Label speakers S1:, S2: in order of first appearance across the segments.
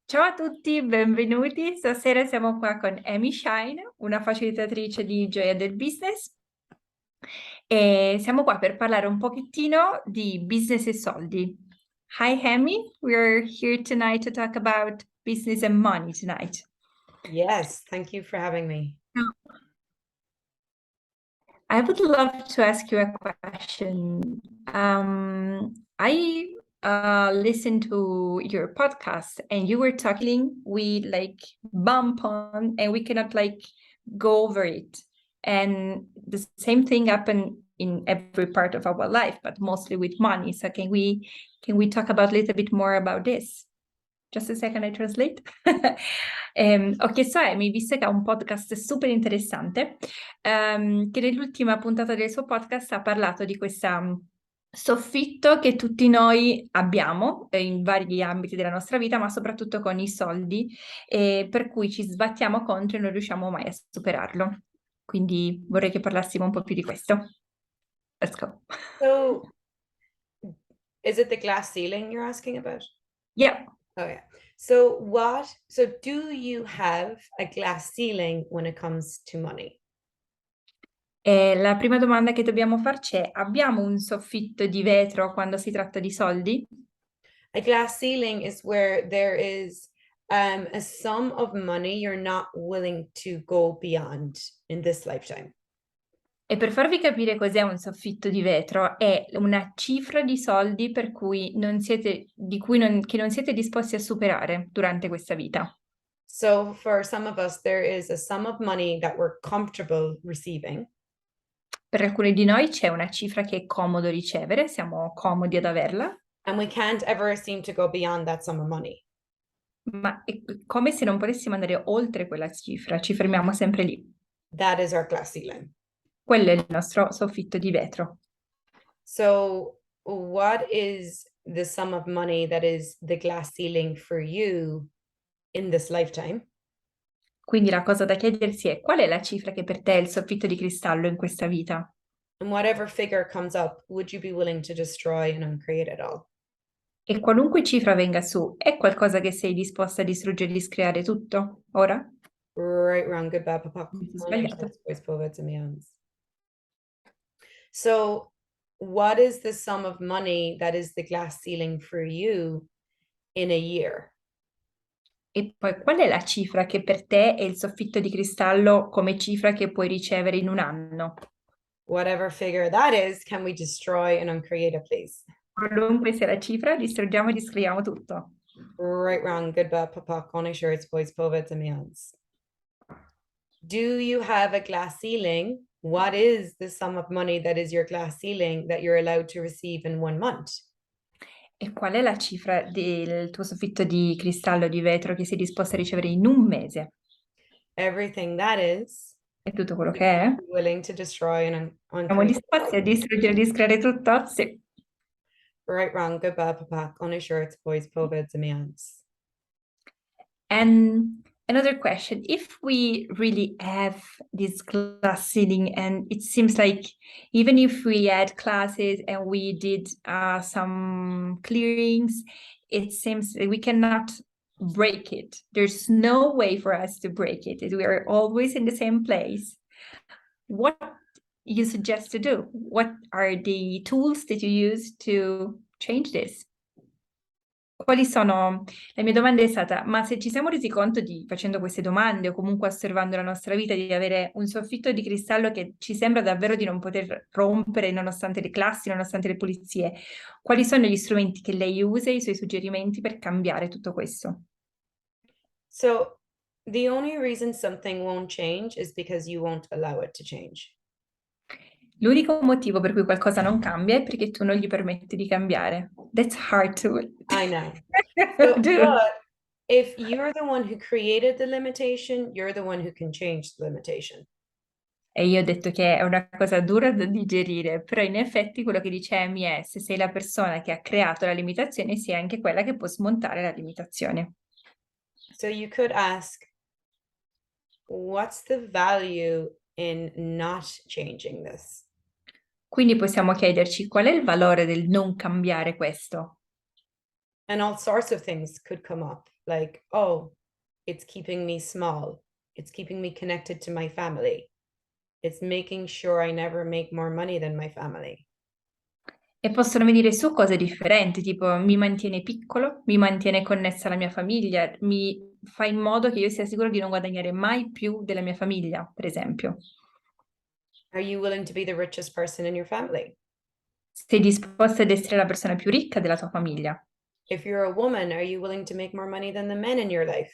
S1: Ciao a tutti, benvenuti. Stasera siamo qua con Amy Shine, una facilitatrice di gioia del business. E siamo qua per parlare un pochettino di business e soldi. Hi Amy, we're here tonight to talk about business and money tonight.
S2: Yes, thank you for having me.
S1: I would love to ask you a question. I listened to your podcast and you were talking, we like bump on and we cannot like go over it. And the same thing happened in every part of our life, but mostly with money. So can we talk about a little bit more about this? Just a second, I translate. Ho chiesto a Amy, visto che ha un podcast super interessante, che nell'ultima puntata del suo podcast ha parlato di questo soffitto che tutti noi abbiamo in vari ambiti della nostra vita, ma soprattutto con i soldi, per cui ci sbattiamo contro e non riusciamo mai a superarlo. Quindi vorrei che parlassimo un po' più di questo. Let's go.
S2: So, is it the glass ceiling you're asking about?
S1: Yeah.
S2: Oh, yeah. So do you have a glass ceiling when it comes to money?
S1: La prima domanda che dobbiamo farci è: abbiamo un soffitto di vetro quando si tratta di soldi?
S2: A glass ceiling is where there is a sum of money you're not willing to go beyond in this lifetime.
S1: E per farvi capire cos'è un soffitto di vetro, è una cifra di soldi per cui che non siete disposti a superare durante questa vita.
S2: So for some of us, there is a sum of money that we're comfortable receiving.
S1: Per alcuni di noi c'è una cifra che è comodo ricevere, siamo comodi ad averla,
S2: And we can't ever seem to go beyond that sum of money.
S1: ma è come se non potessimo andare oltre quella cifra, ci fermiamo sempre lì.
S2: That is our glass ceiling.
S1: Quello è il nostro soffitto di vetro.
S2: So, what is the sum of money that is the glass ceiling for you in this lifetime?
S1: Quindi la cosa da chiedersi è: qual è la cifra che per te è il soffitto di cristallo in questa vita?
S2: And whatever figure comes up, would you be willing to destroy and uncreate it all?
S1: E qualunque cifra venga su, è qualcosa che sei disposta a distruggere e discreare tutto? Ora?
S2: Right, wrong, good, bad, papa.
S1: Sbagliato.
S2: So, what is the sum of money that is the glass ceiling for you in a year?
S1: E poi qual è la cifra che per te è il soffitto di cristallo come cifra che puoi ricevere in un anno?
S2: Whatever figure that is, can we destroy and uncreate it, please?
S1: Qualunque sia la cifra, distruggiamo e discreiamo tutto.
S2: Right, wrong, good, bad, papa. Shirts, boys, povets, and meons. Do you have a glass ceiling? What is the sum of money that is your glass ceiling that you're allowed to receive in 1 month?
S1: E qual è la cifra del tuo soffitto di cristallo di vetro che sei disposta a ricevere in un mese?
S2: Everything that is
S1: È tutto quello che è?
S2: willing to destroy and
S1: Siamo
S2: uncreate.
S1: disposti a distruggere e discreare tutto? Sì.
S2: Right, wrong, good, bad, papa. Shirts, boys, povets, and meons.
S1: And another question, if we really have this glass ceiling, and it seems like even if we had classes and we did some clearings, it seems that we cannot break it. There's no way for us to break it. We are always in the same place. What you suggest to do? What are the tools that you use to change this? Quali sono la mia domanda è stata: ma se ci siamo resi conto facendo queste domande o comunque osservando la nostra vita, di avere un soffitto di cristallo che ci sembra davvero di non poter rompere nonostante le classi, nonostante le pulizie, quali sono gli strumenti che lei usa, i suoi suggerimenti per cambiare tutto questo?
S2: So, the only reason something won't change is because you won't allow it to change.
S1: L'unico motivo per cui qualcosa non cambia è perché tu non gli permetti di cambiare. That's hard to
S2: I know. So,
S1: do.
S2: but if you're the one who created the limitation, you're the one who can change the limitation.
S1: E io ho detto che è una cosa dura da digerire, però in effetti quello che dice Amy è: se sei la persona che ha creato la limitazione, sei anche quella che può smontare la limitazione.
S2: So you could ask, what's the value in not changing this?
S1: Quindi possiamo chiederci: qual è il valore del non cambiare questo?
S2: And all sorts of things could come up. like, oh, it's keeping me small. It's keeping me connected to my family. It's making sure I never make more money than my family.
S1: E possono venire su cose differenti, tipo mi mantiene piccolo, mi mantiene connessa alla mia famiglia, mi fa in modo che io sia sicuro di non guadagnare mai più della mia famiglia, per esempio.
S2: Are you willing to be the richest person in your family?
S1: Sei disposta ad essere la persona più ricca della tua famiglia.
S2: If you're a woman, are you willing to make more money than the men in your life?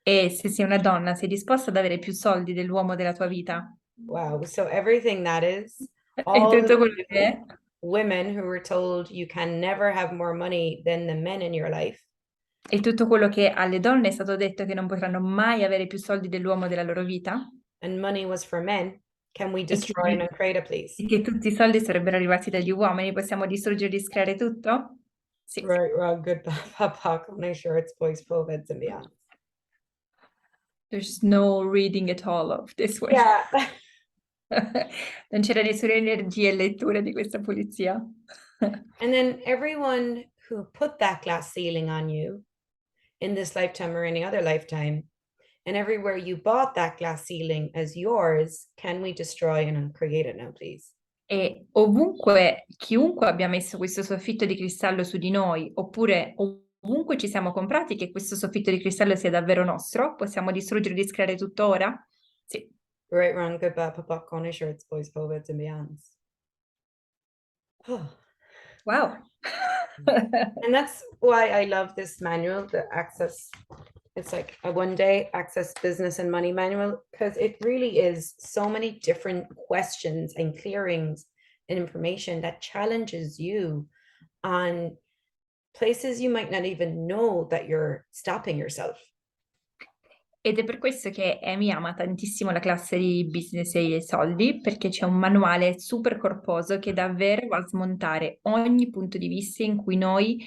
S1: E se sei una donna, sei disposta ad avere più soldi dell'uomo della tua vita?
S2: Wow. So everything that is,
S1: E
S2: all the
S1: tutto quello che è.
S2: women who were told you can never have more money than the men in your life.
S1: E tutto quello che alle donne è stato detto che non potranno mai avere più soldi dell'uomo della loro vita
S2: And money was for men. Can we
S1: e che,
S2: destroy and uncreate it, please?
S1: e che tutti i soldi sarebbero arrivati dagli uomini, possiamo distruggere e riscreare tutto? Sì.
S2: Right, wrong, good, bad, pop, make sure it's boys, poveds, and beyond.
S1: There's no reading at all of this one.
S2: Yeah.
S1: Non c'era nessuna energia e lettura di questa pulizia.
S2: And then everyone who put that glass ceiling on you in this lifetime or any other lifetime, and everywhere you bought that glass ceiling as yours, can we destroy and uncreate it now, please?
S1: E ovunque, chiunque abbia messo questo soffitto di cristallo su di noi, oppure ovunque ci siamo comprati che questo soffitto di cristallo sia davvero nostro, possiamo distruggere e discreare tutto ora? Sì.
S2: Right, wrong, good, bad, pop, corner shirts, boys, poveds, and beyonds.
S1: Wow.
S2: And that's why I love this manual, the access. It's like a 1-day access business and money manual, because it really is so many different questions and clearings and information that challenges you on places you might not even know that you're stopping yourself.
S1: Ed è per questo che Amy ama tantissimo la classe di business e soldi, perché c'è un manuale super corposo che davvero va a smontare ogni punto di vista in cui noi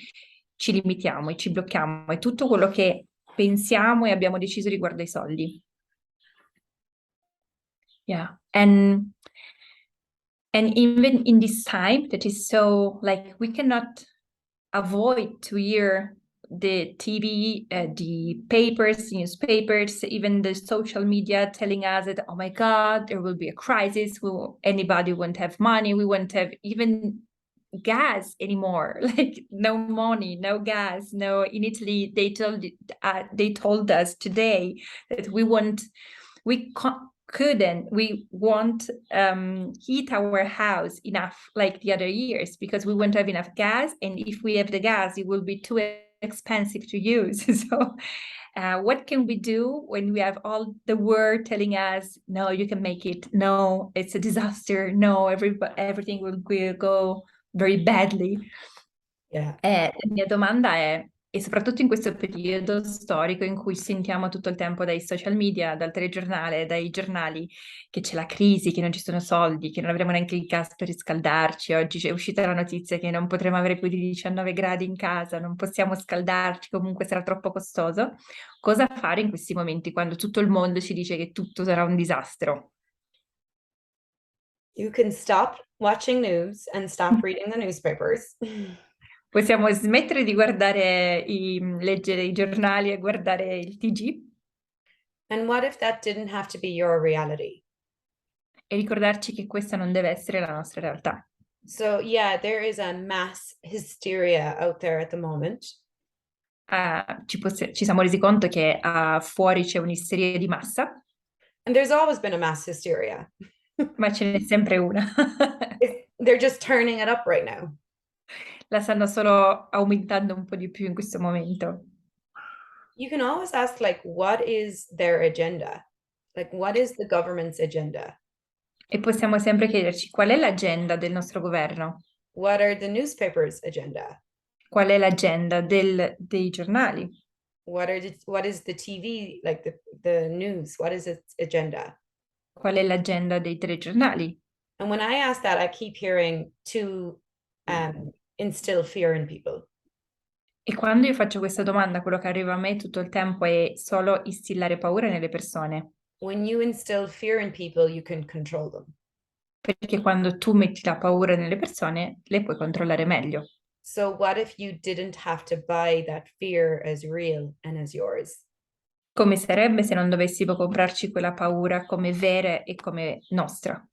S1: ci limitiamo e ci blocchiamo e tutto quello che pensiamo e abbiamo deciso riguardo ai soldi. Yeah, and even in this time that is so like we cannot avoid to hear the TV, the papers, newspapers, even the social media telling us that, oh my God, there will be a crisis. Anybody won't have money. We won't have even gas anymore. Like no money, no gas. No. In Italy, they told us today that we won't heat our house enough like the other years because we won't have enough gas, and if we have the gas it will be too expensive to use. So what can we do when we have all the world telling us no, you can make it, no, it's a disaster, no, everything will go very badly?
S2: Yeah.
S1: La mia domanda è, e soprattutto in questo periodo storico in cui sentiamo tutto il tempo dai social media, dal telegiornale, dai giornali, che c'è la crisi, che non ci sono soldi, che non avremo neanche il gas per riscaldarci. Oggi è uscita la notizia che non potremo avere più di 19 gradi in casa, non possiamo scaldarci, comunque sarà troppo costoso. Cosa fare in questi momenti quando tutto il mondo ci dice che tutto sarà un disastro?
S2: You can stop watching news and stop reading the newspapers.
S1: Possiamo smettere di guardare leggere i giornali e guardare il TG
S2: And what if that didn't have to be your reality?
S1: e ricordarci che questa non deve essere la nostra realtà.
S2: So, yeah, there is a mass hysteria out there at the moment.
S1: Ci siamo resi conto che fuori c'è un'isteria di massa,
S2: And there's always been a mass hysteria.
S1: ma ce n'è sempre una.
S2: They're just turning it up right now.
S1: La stanno solo aumentando un po' di più in questo momento.
S2: You can always ask, like, what is their agenda? Like, what is the government's agenda?
S1: E possiamo sempre chiederci qual è l'agenda del nostro governo?
S2: What are the newspapers' agenda?
S1: Qual è l'agenda dei giornali?
S2: What is the TV, like the news? What is its agenda?
S1: Qual è l'agenda dei telegiornali?
S2: And when I ask that, I keep hearing to instill fear in people.
S1: E quando io faccio questa domanda, quello che arriva a me tutto il tempo è solo instillare paura nelle persone.
S2: When you instill fear in people, you can control them.
S1: Perché quando tu metti la paura nelle persone, le puoi controllare meglio.
S2: So what if you didn't have to buy that fear as real and as yours?
S1: Come sarebbe se non dovessimo comprarci quella paura come vera e come nostra?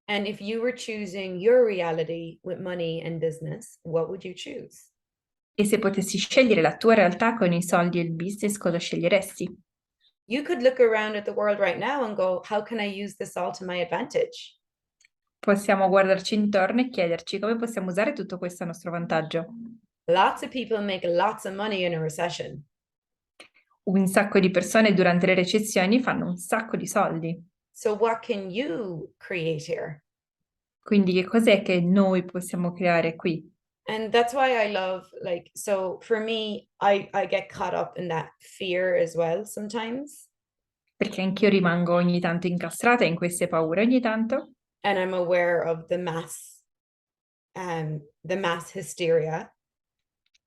S2: And if you were choosing your reality with money and business, what would you choose?
S1: E se potessi scegliere la tua realtà con i soldi e il business, cosa sceglieresti?
S2: You could look around at the world right now and go, how can I use this all to my advantage?
S1: Possiamo guardarci intorno e chiederci come possiamo usare tutto questo a nostro vantaggio.
S2: Lots of people make lots of money in a recession.
S1: Un sacco di persone durante le recessioni fanno un sacco di soldi.
S2: So what can you create here?
S1: Quindi che cos'è che noi possiamo creare qui?
S2: And that's why I love, like, so for me, I get caught up in that fear as well sometimes.
S1: Perché anch'io rimango ogni tanto incastrata in queste paure ogni tanto
S2: And I'm aware of the mass hysteria.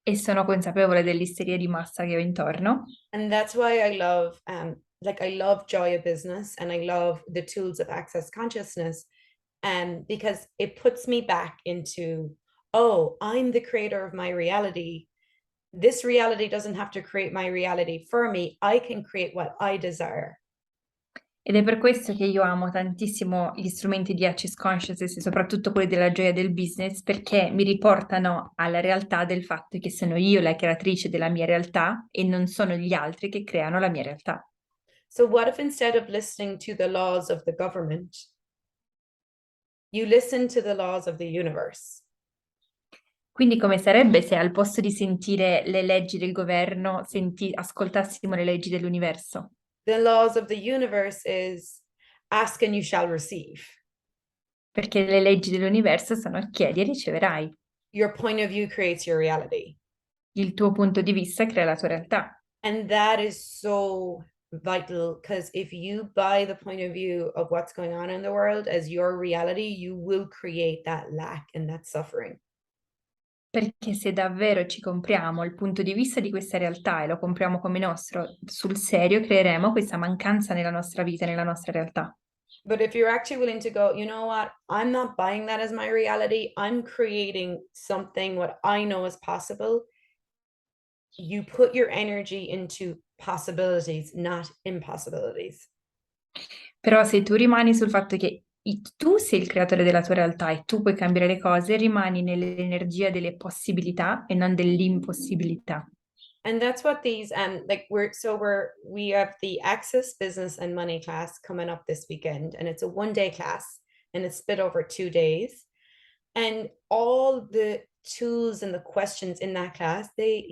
S1: e sono consapevole dell'isteria di massa che ho intorno.
S2: And that's why I love, like, I love Joy of Business and I love the tools of access consciousness, because it puts me back into, oh, I'm the creator of my reality. This reality doesn't have to create my reality for me. I can create what I desire.
S1: Ed è per questo che io amo tantissimo gli strumenti di Access Consciousness e soprattutto quelli della gioia del business, perché mi riportano alla realtà del fatto che sono io la creatrice della mia realtà e non sono gli altri che creano la mia realtà.
S2: So, what if instead of listening to the laws of the government, you listen to the laws of the universe?
S1: Quindi come sarebbe se al posto di sentire le leggi del governo, ascoltassimo le leggi dell'universo?
S2: The laws of the universe is ask and you shall receive.
S1: Perché le leggi dell'universo sono chiedi e riceverai.
S2: Your point of view creates your reality.
S1: Il tuo punto di vista crea la tua realtà.
S2: And that is so vital, because if you buy the point of view of what's going on in the world as your reality, you will create that lack and that suffering.
S1: Perché se davvero ci compriamo il punto di vista di questa realtà e lo compriamo come nostro, sul serio creeremo questa mancanza nella nostra vita, nella nostra realtà.
S2: But if you're actually willing to go, you know what, I'm not buying that as my reality, I'm creating something what I know is possible. You put your energy into possibilities, not impossibilities.
S1: Però se tu rimani sul fatto che tu sei il creatore della tua realtà e tu puoi cambiare le cose, rimani nell'energia delle possibilità e non dell'impossibilità.
S2: And that's what these like we have the Access Business and Money class coming up this weekend, and it's a 1 day class and it's split over 2 days. And all the tools and the questions in that class, they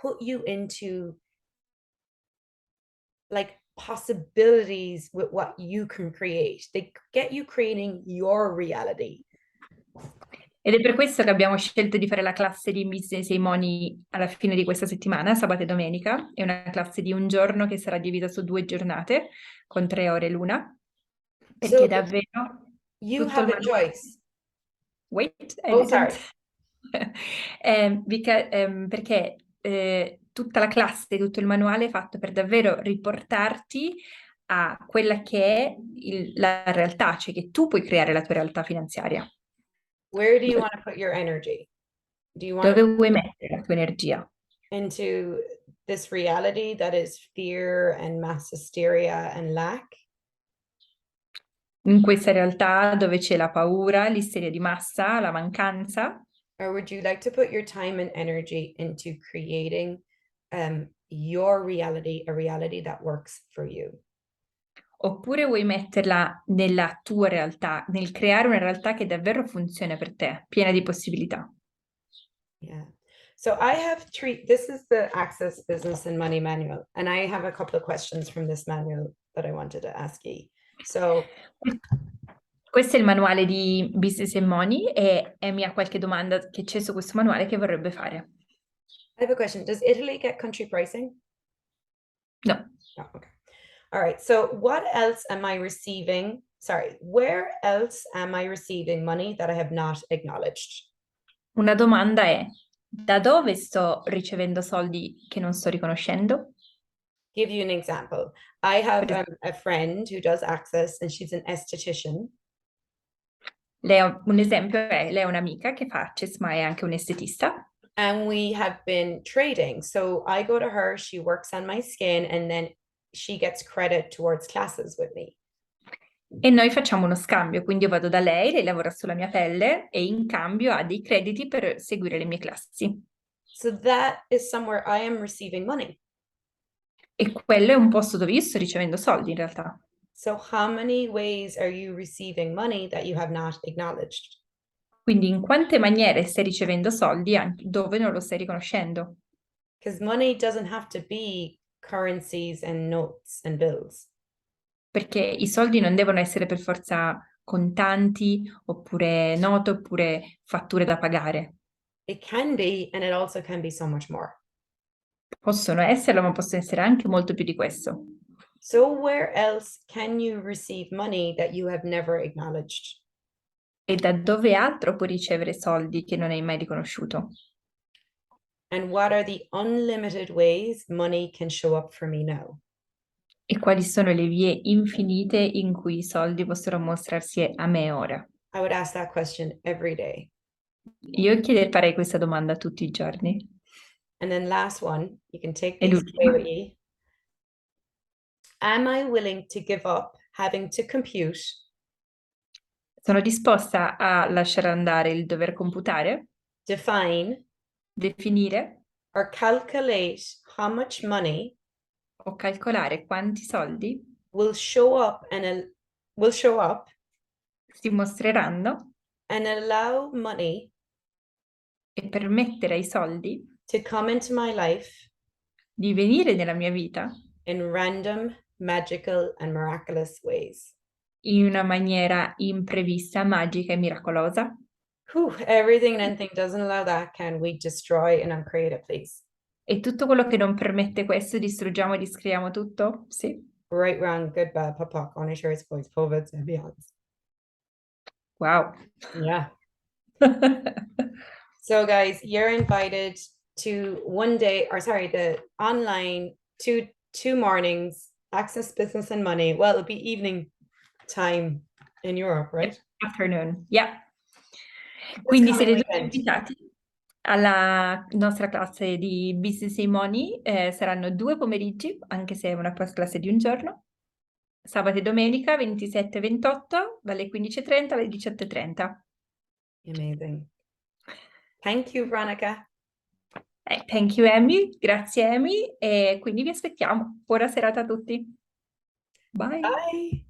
S2: put you into like possibilities with what you can create. They get you creating your reality.
S1: Ed è per questo che abbiamo scelto di fare la classe di Business e Money alla fine di questa settimana, sabato e domenica. È una classe di un giorno che sarà divisa su 2 giornate, con 3 ore l'una, perché
S2: So
S1: davvero
S2: you
S1: tutto il
S2: have a
S1: manuale...
S2: choice.
S1: Wait, I
S2: Oh,
S1: didn't...
S2: sorry.
S1: Perché tutta la classe, tutto il manuale è fatto per davvero riportarti a quella che è la realtà, cioè che tu puoi creare la tua realtà finanziaria.
S2: Where do you want to put your energy? Do you want
S1: Dove
S2: to
S1: vuoi mettere la tua energia?
S2: into this reality that is fear and mass hysteria and lack?
S1: In questa realtà dove c'è la paura, l'isteria di massa, la mancanza?
S2: Or would you like to put your time and energy into creating your reality, a reality that works for you?
S1: Oppure vuoi metterla nella tua realtà, nel creare una realtà che davvero funziona per te, piena di possibilità?
S2: Yeah. So I have this is the Access Business and Money Manual, and I have a couple of questions from this manual that I wanted to ask you. So
S1: Questo è il manuale di Business and Money e Amy ha qualche domanda che c'è su questo manuale che vorrebbe fare.
S2: I have a question. Does Italy get country pricing?
S1: No.
S2: Oh, okay. All right. So what else am I receiving? Sorry, where else am I receiving money that I have not acknowledged?
S1: Una domanda è: da dove sto ricevendo soldi che non sto riconoscendo?
S2: Give you an example. I have
S1: Per
S2: a friend who does Access, and she's an esthetician.
S1: Un esempio è, lei è un'amica che fa access, ma è anche un estetista.
S2: And we have been trading. So I go to her, she works on my skin, and then she gets credit towards classes with me.
S1: E noi facciamo uno scambio, quindi io vado da lei lavora sulla mia pelle e in cambio ha dei crediti per seguire le mie classi.
S2: So that is somewhere I am receiving money.
S1: E quello è un posto dove io sto ricevendo soldi in realtà.
S2: So how many ways are you receiving money that you have not acknowledged?
S1: Quindi in quante maniere stai ricevendo soldi anche dove non lo stai riconoscendo?
S2: Because money doesn't have to be currencies and notes and bills.
S1: Perché i soldi non devono essere per forza contanti, oppure note, oppure fatture da pagare.
S2: It can be, and it also can be so much more.
S1: Possono esserlo, ma possono essere anche molto più di questo.
S2: So where else can you receive money that you have never acknowledged?
S1: E da dove altro puoi ricevere soldi che non hai mai riconosciuto?
S2: And what are the unlimited ways money can show up for me now?
S1: E quali sono le vie infinite in cui i soldi possono mostrarsi a me ora?
S2: I would ask that question every day.
S1: Io farei questa domanda tutti i giorni.
S2: And then last one, you can take
S1: E
S2: these away
S1: l'ultima.
S2: with you. Am I willing to give up having to compute
S1: Sono disposta a lasciare andare il dover computare,
S2: define,
S1: definire
S2: or calculate how much money
S1: o calcolare quanti soldi
S2: will show up
S1: si mostreranno
S2: and allow money
S1: e permettere ai soldi
S2: to come into my life
S1: di venire nella mia vita
S2: in random, magical, and miraculous ways.
S1: in una maniera imprevista, magica e miracolosa.
S2: Whew, everything and anything doesn't allow that. Can we destroy and uncreate it, please?
S1: E tutto quello che non permette questo, distruggiamo e riscriviamo tutto? Sì.
S2: Right, wrong, good, bad, POC, only shares, boys, COVID, and beyond.
S1: Wow.
S2: Yeah. So guys, you're invited to one day, or sorry, the online two mornings, access business and money. Well, it'll be evening time in Europe, right?
S1: Afternoon, yeah.
S2: This
S1: Quindi
S2: coming
S1: siete tutti
S2: weekend.
S1: invitati alla nostra classe di Business e Money. Saranno 2 pomeriggi, anche se è una classe di un giorno. Sabato e domenica 27 e 28, dalle 15:30 alle 18:30.
S2: Amazing. Thank you, Veronica.
S1: Thank you, Amy. Grazie, Amy. E quindi vi aspettiamo. Buona serata a tutti. Bye.
S2: Bye.